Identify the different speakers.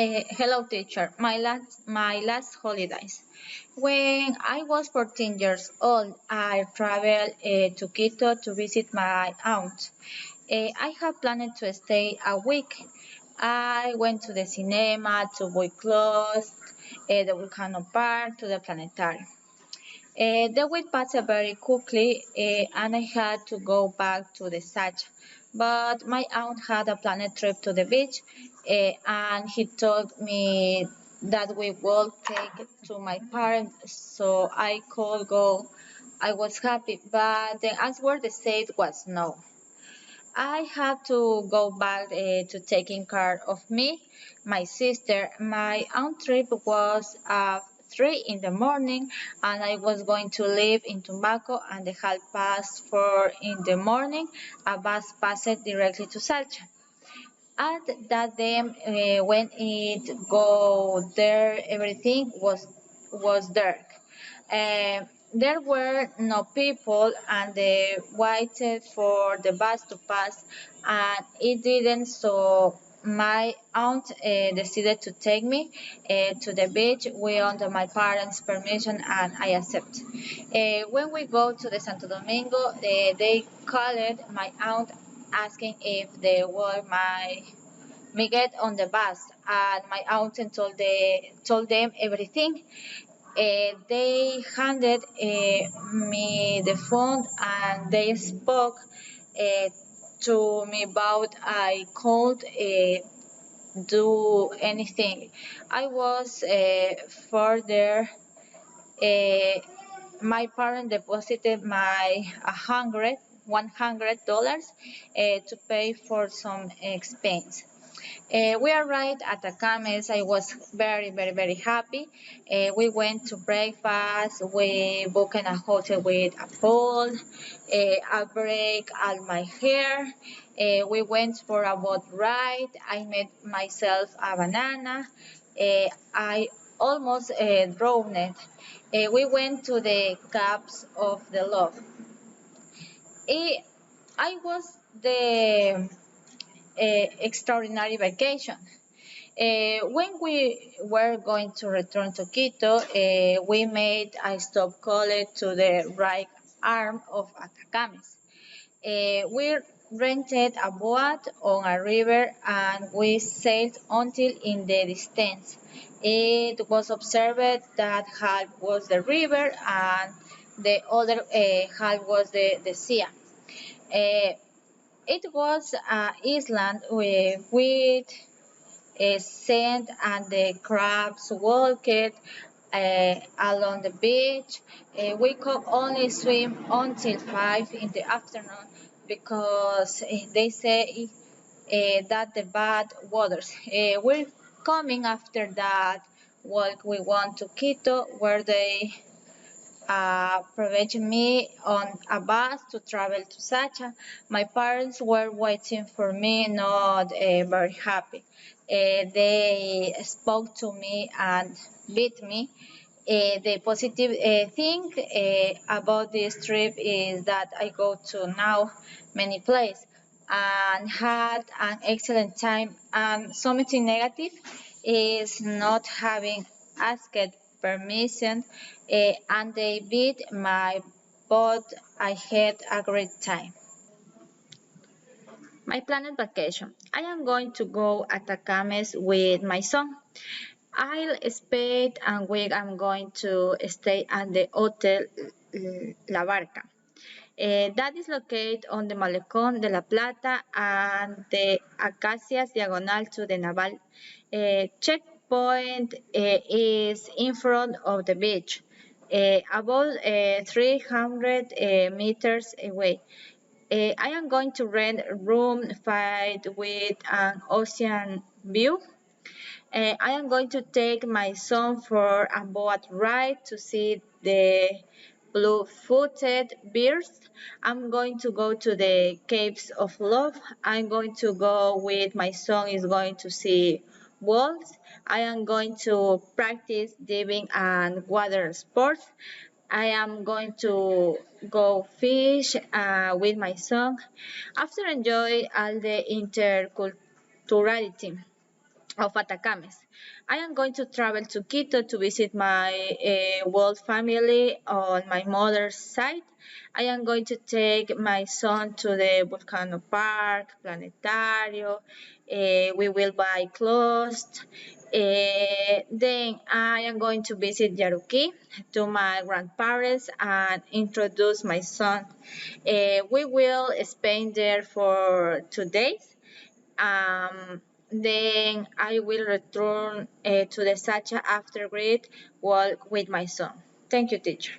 Speaker 1: Hello, teacher. My last holidays. When I was 14 years old, I traveled to Quito to visit my aunt. I had planned to stay a week. I went to the cinema, to buy clothes, the volcano park, to the planetarium. The week passed very quickly, and I had to go back to the Sacha. But my aunt had a planned trip to the beach, and he told me that we would take to my parents, so I could go. I was happy, but the answer they said was no. I had to go back to taking care of me, my sister. My aunt trip was at 3 in the morning, and I was going to leave in Tumbaco, and the 4:30 in the morning, a bus passed directly to Salcha. At that time, when it go there, everything was dark. There were no people, and they waited for the bus to pass, and it didn't. So my aunt decided to take me to the beach. We under my parents' permission, and I accept. When we go to the Santo Domingo, they called my aunt asking if they were me get on the bus, and my aunt told them everything. They handed me the phone, and they spoke uh, to me about I could do anything. I was further. My parents deposited my $100 to pay for some expense. We arrived at Atacames. I was very, very, very happy. We went to breakfast. We booked a hotel with a pool, a break, all my hair. We went for a boat ride. I made myself a banana. I almost drowned. We went to the Caps of the Love. I was the extraordinary vacation. When we were going to return to Quito, we made a stop call to the right arm of Atacames. We rented a boat on a river, and we sailed until in the distance. It was observed that half was the river and the other half was the sea. Uh, it was an island with sand, and the crabs walked along the beach. We could only swim until 5 in the afternoon because they say that the bad waters. We're coming after that walk. We went to Quito, where they provided me on a bus to travel to Sacha. My parents were waiting for me, not very happy. They spoke to me and beat me. The positive thing about this trip is that I go to now many places and had an excellent time. And something negative is not having asked permission, and they beat my but I had a great time. My planned vacation. I am going to go at Atacames with my son. I'll spend a week. I'm going to stay at the Hotel La Barca. That is located on the Malecón de la Plata and the Acacias diagonal to the Naval checkpoint is in front of the beach, about 300 meters away. I am going to rent a room 5 with an ocean view. I am going to take my son for a boat ride to see the blue-footed birds. I'm going to go to the Caves of Love. I'm going to go with my son is going to see wolves. I am going to practice diving and water sports. I am going to go fish with my son. After enjoy all the interculturality. of Atacames. I am going to travel to Quito to visit my whole family on my mother's side. I am going to take my son to the Volcano Park, Planetario. We will buy clothes. Then I am going to visit Yaruki to my grandparents and introduce my son. We will spend there for 2 days. Then I will return to the Sacha after grade walk with my son. Thank you, teacher.